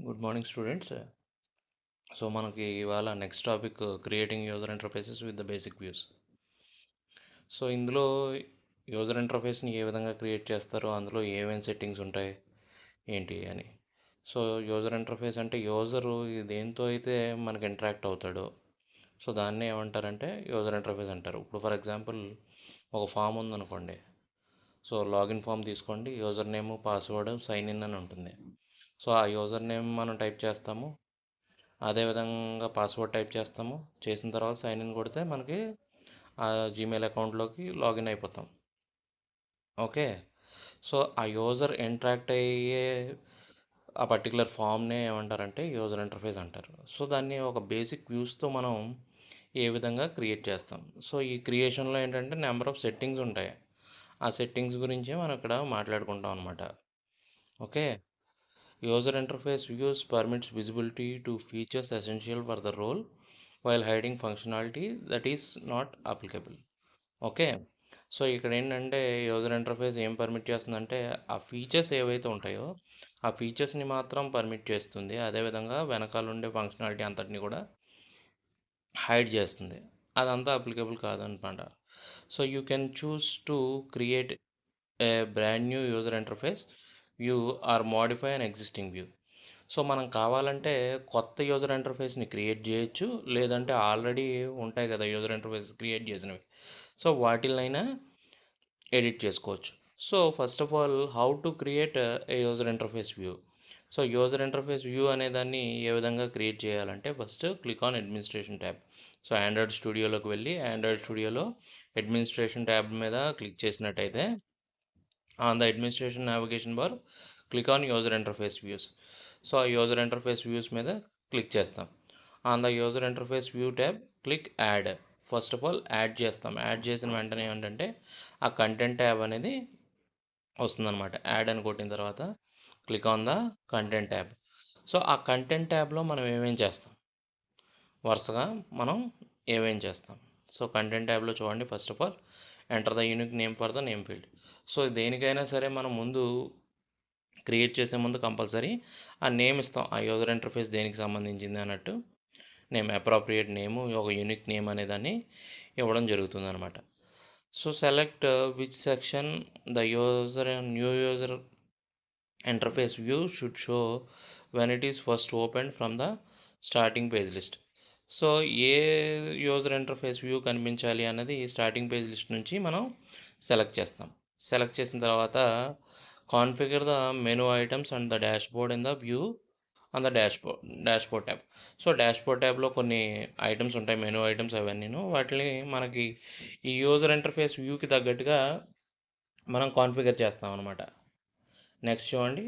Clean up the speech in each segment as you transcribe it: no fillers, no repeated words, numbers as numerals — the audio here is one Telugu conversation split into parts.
Good morning students. సో మనకి ఇవాళ next topic creating user interfaces with the basic views. So ఇందులో యూజర్ ఇంటర్ఫేస్ని ఏ విధంగా క్రియేట్ చేస్తారో, అందులో ఏమేమి సెట్టింగ్స్ ఉంటాయి ఏంటి అని. సో యూజర్ ఇంటర్ఫేస్ అంటే యూజరు దేంతో అయితే మనకి ఇంటరాక్ట్ అవుతాడో, సో దాన్ని ఏమంటారంటే యూజర్ ఇంటర్ఫేస్ అంటారు. ఇప్పుడు ఫర్ ఎగ్జాంపుల్ ఒక ఫామ్ ఉందనుకోండి. సో లాగిన్ ఫామ్ తీసుకోండి, user name, password, sign in అని ఉంటుంది. సో ఆ యూజర్ నేమ్ మనం టైప్ చేస్తాము, అదేవిధంగా పాస్వర్డ్ టైప్ చేస్తాము. చేసిన తర్వాత సైన్ ఇన్ కొడితే మనకి ఆ జీమెయిల్ అకౌంట్లోకి లాగిన్ అయిపోతాం. ఓకే. సో ఆ యూజర్ ఇంటరాక్ట్ అయ్యే ఆ పర్టికులర్ ఫామ్నే ఏమంటారంటే యూజర్ ఇంటర్ఫేస్ అంటారు. సో దాన్ని ఒక బేసిక్ వ్యూస్తో మనం ఏ విధంగా క్రియేట్ చేస్తాం. సో ఈ క్రియేషన్లో ఏంటంటే నెంబర్ ఆఫ్ సెట్టింగ్స్ ఉంటాయి. ఆ సెట్టింగ్స్ గురించే మనం ఇక్కడ మాట్లాడుకుంటాం అనమాట. Okay. User interface views permits visibility to features essential for the role while hiding functionality that is not applicable. Okay. So ఇక్కడ ఏంటంటే యూజర్ ఇంటర్ఫేస్ ఏం పర్మిట్ చేస్తుందంటే ఆ ఫీచర్స్ ఏవైతే ఉంటాయో ఆ ఫీచర్స్ని మాత్రం పర్మిట్ చేస్తుంది. అదేవిధంగా వెనకాల ఉండే ఫంక్షనాలిటీ అంతటిని కూడా హైడ్ చేస్తుంది. అదంతా అప్లికబుల్ కాదనమాట. So you can choose to create a brand new user interface view or modify an existing view. So మనం కావాలంటే కొత్త యూజర్ ఇంటర్ఫేస్ని క్రియేట్ చేయొచ్చు, లేదంటే ఆల్రెడీ ఉంటాయి కదా యూజర్ ఇంటర్ఫేస్ క్రియేట్ చేసినవి, సో వాటినైనా ఎడిట్ చేసుకోవచ్చు. So first of all how to create a user interface view. So user interface view అనే దాన్ని ఏ విధంగా క్రియేట్ చేయాలంటే first click on administration tab. So Android స్టూడియోలోకి వెళ్ళి ఆండ్రాయిడ్ స్టూడియోలో అడ్మినిస్ట్రేషన్ ట్యాబ్ మీద క్లిక్ చేసినట్టయితే on the administration navigation bar click on user interface views. So ఆ యూజర్ ఇంటర్ఫేస్ వ్యూస్ మీద క్లిక్ చేస్తాం. On the user interface view tab click add. First of all add చేస్తాం. యాడ్ చేసిన వెంటనే ఏంటంటే ఆ కంటెంట్ ట్యాబ్ అనేది వస్తుందన్నమాట. యాడ్ అని కొట్టిన తర్వాత click on the content tab. So ఆ కంటెంట్ ట్యాబ్లో మనం ఏమేం చేస్తాం, వరుసగా మనం ఏమేం చేస్తాం. సో కంటెంట్ ట్యాబ్లో చూడండి, first of all enter the unique name for the name field. So దేనికైనా సరే మనం ముందు క్రియేట్ చేసే ముందు కంపల్సరీ ఆ నేమ్ ఇస్తాం. ఆ యూజర్ ఇంటర్ఫేస్ దేనికి సంబంధించింది అన్నట్టు నేమ్, అప్రోప్రియేట్ నేము, ఒక యూనిక్ నేమ్ అనేదాన్ని ఇవ్వడం జరుగుతుందన్నమాట. So select which section the user new user interface view should show when it is first open from the starting page list. So A user interface view కనిపించాలి అన్నది స్టార్టింగ్ పేజ్ లిస్ట్ నుంచి మనం సెలెక్ట్ చేస్తాం. సెలెక్ట్ చేసిన తర్వాత configure the menu items and the dashboard in the view on the dashboard tab. So dashboard ట్యాబ్లో కొన్ని ఐటమ్స్ ఉంటాయి, మెనూ ఐటమ్స్ అవన్నీను. వాటిని మనకి ఈ యూజర్ ఇంటర్ఫేస్ వ్యూకి తగ్గట్టుగా మనం కాన్ఫిగర్ చేస్తాం అనమాట. నెక్స్ట్ చూడండి.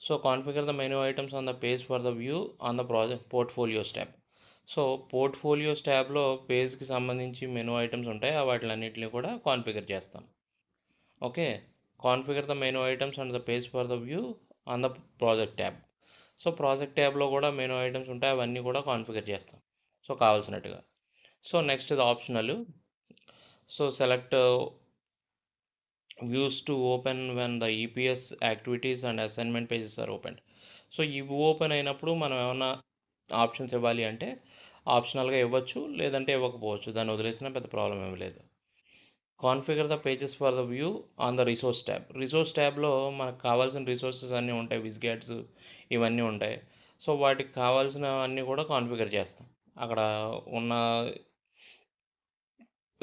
So configure the menu items on the page for the view on the project portfolios tab. So portfolios ట్యాబ్లో పేజ్కి సంబంధించి మెనూ ఐటమ్స్ ఉంటాయి, వాటిలన్నింటినీ కూడా కాన్ఫిగర్ చేస్తాం. Okay. Configure the menu items and the page for the view on the project tab. So project ట్యాబ్లో కూడా మెనూ ఐటమ్స్ ఉంటాయి, అవన్నీ కూడా కాన్ఫిగర్ చేస్తాం సో కావాల్సినట్టుగా. సో నెక్స్ట్ ఇది optional. So select views to open when the EPS activities and assignment pages are open. So ఇవి ఓపెన్ అయినప్పుడు మనం ఏమన్నా ఆప్షన్స్ ఇవ్వాలి అంటే ఆప్షనల్గా ఇవ్వచ్చు, లేదంటే ఇవ్వకపోవచ్చు. దాన్ని వదిలేసినా పెద్ద ప్రాబ్లం ఏమి లేదు. Configure the pages for the view on the resource tab. Resource ట్యాబ్లో మనకు కావాల్సిన రిసోర్సెస్ అన్నీ ఉంటాయి, విజ్గేట్స్ ఇవన్నీ ఉంటాయి. సో వాటికి కావాల్సినవన్నీ కూడా కాన్ఫిగర్ చేస్తాం. అక్కడ ఉన్న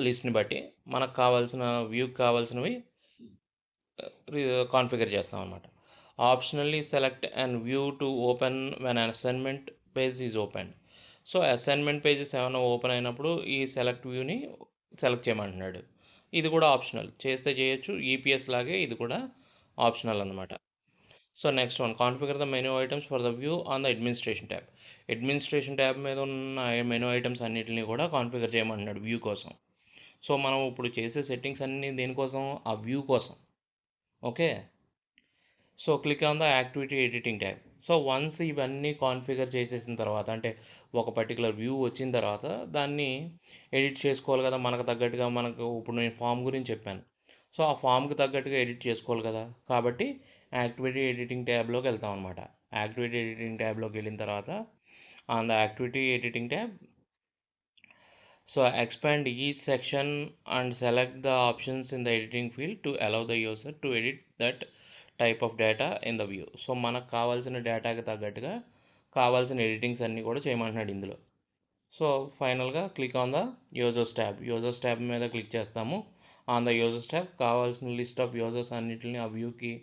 లిస్ట్ని బట్టి మనకు కావాల్సిన వ్యూకి కావాల్సినవి కాన్ఫిగర్ చేస్తాం అనమాట. Optionally select and view to open when assignment page is open. So assignment pages ఏమైనా ఓపెన్ అయినప్పుడు ఈ సెలెక్ట్ వ్యూని సెలెక్ట్ చేయమంటున్నాడు. ఇది కూడా ఆప్షనల్, చేస్తే చేయొచ్చు. ఈపీఎస్ లాగే ఇది కూడా ఆప్షనల్ అనమాట. So next one, configure the menu items for the view on the administration tab. Administration tab మీద ఉన్న మెనూ ఐటమ్స్ అన్నిటిని కూడా కాన్ఫిగర్ చేయమంటున్నాడు వ్యూ కోసం. సో మనం ఇప్పుడు చేసే సెట్టింగ్స్ అన్నీ దేనికోసం, ఆ వ్యూ కోసం. Okay. So click on the activity editing tab. So once ఇవన్నీ కాన్ఫిగర్ చేసేసిన తర్వాత, అంటే ఒక పర్టికులర్ వ్యూ వచ్చిన తర్వాత దాన్ని ఎడిట్ చేసుకోవాలి కదా మనకు తగ్గట్టుగా. మనకు ఇప్పుడు నేను ఫామ్ గురించి చెప్పాను. సో ఆ ఫామ్కి తగ్గట్టుగా ఎడిట్ చేసుకోవాలి కదా, కాబట్టి యాక్టివిటీ ఎడిటింగ్ ట్యాబ్లోకి వెళ్తాం అనమాట. యాక్టివిటీ ఎడిటింగ్ ట్యాబ్లోకి వెళ్ళిన తర్వాత on the activity editing tab, so expand each section and select the options in the editing field to allow the user to edit that type of data in the view. So మనకు కావాల్సిన డేటాకి తగ్గట్టుగా కావాల్సిన ఎడిటింగ్స్ అన్నీ కూడా చేయమంటున్నాడు ఇందులో. సో ఫైనల్గా click on the users tab. Users tab మీద క్లిక్ చేస్తాము. ఆన్ ద యూజర్స్ ట్యాబ్ కావాల్సిన లిస్ట్ ఆఫ్ యూజర్స్ అన్నిటిని, ఆ వ్యూకి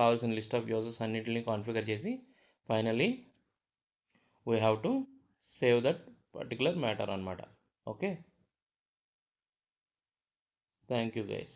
కావాల్సిన లిస్ట్ ఆఫ్ యూజర్స్ అన్నిటిని కాన్ఫిగర్ చేసి finally we have to save that particular matter అనమాట. Okay, thank you guys.